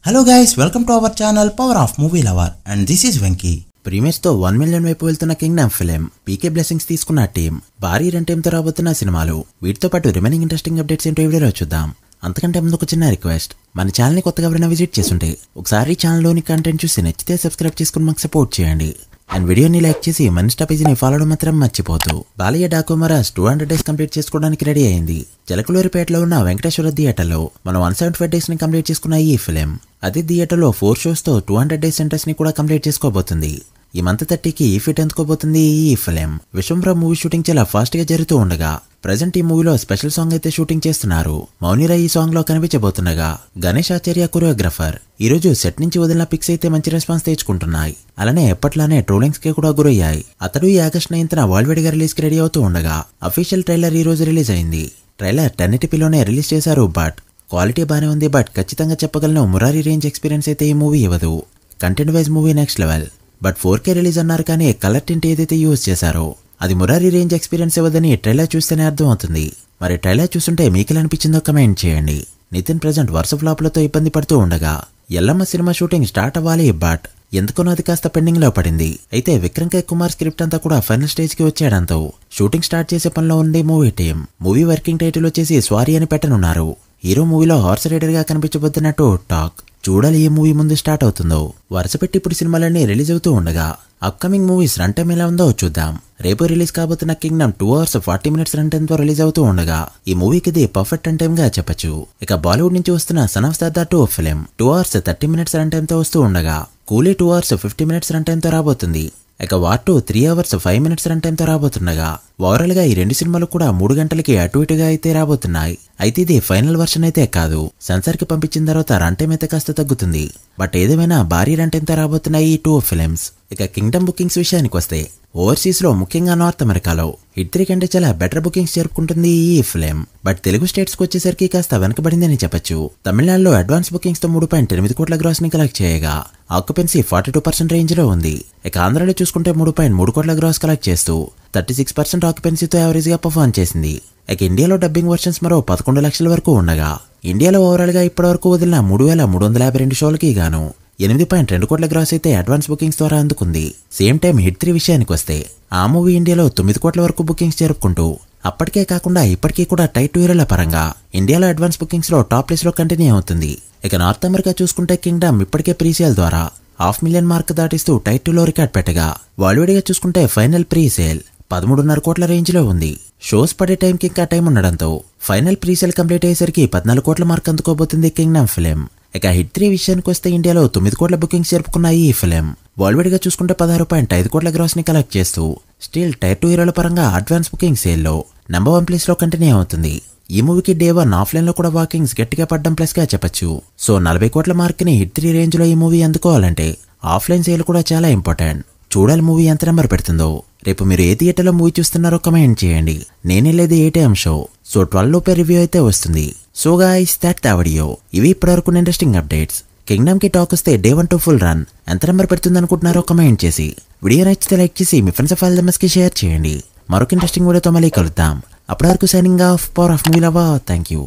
Hello guys, welcome to our channel power of movie lover and this is Venky. Premieres తో 1 million వైపు వెళ్తున్న Kingdom film, పీకే blessings తీసుకున్న team, భారీ run time తో రాబోతున్న సినిమాలు, వీటితో పాటు రిమైనింగ్ ఇంట్రెస్టింగ్ అప్డేట్స్ ఏంటో ఈ వీడియోలో చూద్దాం. అంతకంటే ముందు ఒక చిన్న రిక్వెస్ట్, మన ఛానల్ ని కొత్తగా ఎవరైనా విజిట్ చేస్తుంటే ఒకసారి ఛానల్లోని కంటెంట్ చూసి నచ్చితే సబ్స్క్రైబ్ చేసుకుని మాకు సపోర్ట్ చేయండి. అండ్ వీడియోని లైక్ చేసి మన ఇన్స్టా పేజీని ఫాలో మాత్రం మర్చిపోతూ. బాలయ్య డాకుమారాజ్ 200 డేస్ కంప్లీట్ చేసుకోవడానికి రెడీ అయింది. జలకులూరిపేటలో ఉన్న వెంకటేశ్వర థియేటర్లో మనం 175 డేస్ ని కంప్లీట్ చేసుకున్న ఈ ఫిలిం అదే థియేటర్లో 4 షోస్ తో 200 డేస్ సెంటర్స్ ని కూడా కంప్లీట్ చేసుకోబోతుంది. ఈ మంత్ 30కి ఈ ఫీట్ అందుకోబోతుంది ఈ ఫిలిం. విశ్వంబర మూవీ షూటింగ్ చాలా ఫాస్ట్ గా జరుగుతూ ఉండగా ప్రజెంట్ ఈ మూవీలో స్పెషల్ సాంగ్ అయితే షూటింగ్ చేస్తున్నారు. మౌనిరా ఈ సాంగ్ లో కనిపించబోతుండగా గణేష్ ఆచార్య కొరియోగ్రఫర్. ఈ రోజు సెట్ నుంచి వదిలిన పిక్స్ అయితే మంచి రెస్పాన్స్ తెచ్చుకుంటున్నాయి. అలానే ఎప్పట్లానే ట్రోలింగ్స్ కి కూడా గురయ్యాయి. అతడు ఈ ఆగస్ట్ 9న వరల్డ్ గా రిలీజ్ కి రెడీ అవుతూ ఉండగా అఫీషియల్ ట్రైలర్ ఈ రోజు రిలీజ్ అయింది. ట్రైలర్ 1080pలోనే రిలీజ్ చేశారు. బట్ క్వాలిటీ బానే ఉంది. బట్ ఖచ్చితంగా చెప్పగలను, మురారి రేంజ్ ఎక్స్పీరియన్స్ అయితే ఈ మూవీ ఇవ్వదు. Content wise movie next level. But 4K release అన్నారు కానీ కలర్ టింట్ ఏదైతే యూజ్ చేశారో అది మురారి రేంజ్ ఎక్స్పీరియన్స్ ఇవ్వదని ట్రైలర్ చూస్తేనే అర్థం అవుతుంది. మరి ట్రైలర్ చూస్తుంటే మీకు ఎలా అనిపించిందో కమెంట్ చేయండి. నితిన్ ప్రెజెంట్ వరుస ఫ్లాప్లతో ఇబ్బంది పడుతూ ఉండగా ఎల్లమ్మ సినిమా షూటింగ్ స్టార్ట్ అవ్వాలి. బట్ ఎందుకనో అది కాస్త పెండింగ్ లో పడింది. అయితే విక్రమ్ కే కుమార్ స్క్రిప్ట్ అంతా కూడా ఫైనల్ స్టేజ్ కి వచ్చేయడంతో షూటింగ్ స్టార్ట్ చేసే పనిలో ఉంది movie team. Movie working title వచ్చేసి స్వారీ అని పెట్టనున్నారు. హీరో మూవీలో హార్స్ రైడర్ గా కనిపించబోతున్నట్టు టాక్. చూడాలి ఏ మూవీ ముందు స్టార్ట్ అవుతుందో. వరుస పెట్టి ఇప్పుడు సినిమాలన్నీ రిలీజ్ అవుతూ ఉండగా అప్కమింగ్ మూవీస్ రన్ టైం ఎలా ఉందో చూద్దాం. రేపు రిలీజ్ కాబోతున్న Kingdom 2 hours 40 minutes run time తో రిలీజ్ అవుతూ ఉండగా ఈ మూవీకి ఇది పర్ఫెక్ట్ రన్ టైం గా చెప్పొచ్చు. ఇక బాలీవుడ్ నుంచి వస్తున్న son of Sardar 2 film 2 hours 30 minutes run time తో వస్తూ ఉండగా కూలీ 2 hours 50 minutes రన్ టైం తో రాబోతుంది. ఇక war 2 3 hours 5 minutes run time తో రాబోతుండగా ఓవరాల్ గా ఈ 2 సినిమాలు కూడా 3 గంటలకి అటు ఇటుగా అయితే రాబోతున్నాయి. అయితే ఇది ఫైనల్ వర్షన్ అయితే కాదు. సెన్సార్ కి పంపించిన తర్వాత రన్ టైం అయితే కాస్త తగ్గుతుంది. బట్ ఏదేమైనా భారీ రన్ టైం తో రాబోతున్నాయి ఈ 2 ఫిలిమ్స్. ఇక కింగ్డమ్ బుకింగ్స్ విషయానికి వస్తే ఓవర్సీస్ లో ముఖ్యంగా నార్త్ అమెరికాలో హిట్ 3 కంటే చాలా బెటర్ బుకింగ్స్ జరుపుకుంటుంది ఈ ఫిలిం. బట్ తెలుగు స్టేట్స్ కి వచ్చేసరికి కాస్త వెనకబడిందని చెప్పొచ్చు. తమిళనాడులో అడ్వాన్స్ బుకింగ్స్ తో 3.8 కోట్ల గ్రాస్ ని కలెక్ట్ చేయగా ఆక్యుపెన్సీ 42% రేంజ్ లో ఉంది. ఇక ఆంధ్రాలో చూసుకుంటే 3.3 కోట్ల గ్రాస్ కలెక్ట్ చేస్తూ 36% ఆక్యుపెన్సీతో యావరేజ్ గా పర్ఫార్మ్ చేసింది. ఇక ఇండియాలో డబ్బింగ్ వర్షన్స్ మరో 11 లక్షల వరకు ఉండగా ఇండియాలో ఓవరాల్ గా ఇప్పటి వరకు వదిలిన 3352 షోలకి గాను 8.2 కోట్ల గ్రాస్ అయితే అడ్వాన్స్ బుకింగ్స్ ద్వారా అందుకుంది. సేమ్ టైం హిట్ 3 విషయానికి వస్తే ఆ మూవీ ఇండియాలో 9 కోట్ల వరకు బుకింగ్స్ జరుపుకుంటూ అప్పటికే కాకుండా ఇప్పటికీ కూడా టైట్ 2 హీరోల పరంగా ఇండియాలో అడ్వాన్స్ బుకింగ్స్ లో టాప్ ప్లేస్ లో కంటిన్యూ అవుతుంది. ఇక నార్త్ అమెరికా చూసుకుంటే కింగ్డమ్ ఇప్పటికే ప్రీసేల్ ద్వారా 500,000 మార్క్ దాటిస్తూ టైట్ 2లో రికార్డ్ పెట్టగా వరల్డ్ గా చూసుకుంటే ఫైనల్ ప్రీసేల్ 13.5 కోట్ల రేంజ్ లో ఉంది. షోస్ పడే టైంకి ఇంకా టైం ఉండడంతో ఫైనల్ ప్రీసేల్ కంప్లీట్ అయ్యేసరికి 14 కోట్ల మార్క్ అందుకోబోతుంది కింగ్డమ్ ఫిలిం. ఇక హిట్ 3 విషయానికి వస్తే ఇండియాలో 9 కోట్ల బుకింగ్స్ జరుపుకున్న ఈ ఫిలిం వరల్డ్ గా చూసుకుంటే 16.5 కోట్ల గ్రాస్ ని కలెక్ట్ చేస్తూ స్టిల్ టైర్ 2 హీరోల పరంగా అడ్వాన్స్ బుకింగ్ సేల్ లో నెంబర్ 1 ప్లేస్ లో కంటిన్యూ అవుతుంది. ఈ మూవీకి డే 1 ఆఫ్లైన్ లో కూడా వాకింగ్స్ గట్టిగా పడ్డం ప్లస్ గా చెప్పొచ్చు. సో 40 కోట్ల మార్క్ ని హిట్ 3 రేంజ్ లో ఈ మూవీ అందుకోవాలంటే ఆఫ్లైన్ సేల్ కూడా చాలా ఇంపార్టెంట్. చూడాలి మూవీ ఎంత నెంబర్ పెడుతుందో. రేపు మీరు ఏ థియేటర్లో మూవీ చూస్తున్నారో కమెంట్ చేయండి. నేనెళ్ళేది 8 AM షో. సో 12 లోపే రివ్యూ అయితే వస్తుంది. So guys, that the video. ఇవి ఇప్పటివరకు ఇంట్రెస్టింగ్ అప్డేట్స్. కింగ్డమ్ కి టాక్ వస్తే డే 1 to ఫుల్ రన్ ఎంత నెంబర్ పెడుతుంది అనుకుంటున్నారో కమెంట్ చేసి వీడియో నచ్చితే లైక్ చేసి మీ ఫ్రెండ్స్ ఫైల్ కి షేర్ చేయండి. మరొక ఇంట్రెస్టింగ్ వీడియోతో మళ్ళీ కలుద్దాం. అప్పటి వరకు signing off, power of movie lover. Thank you.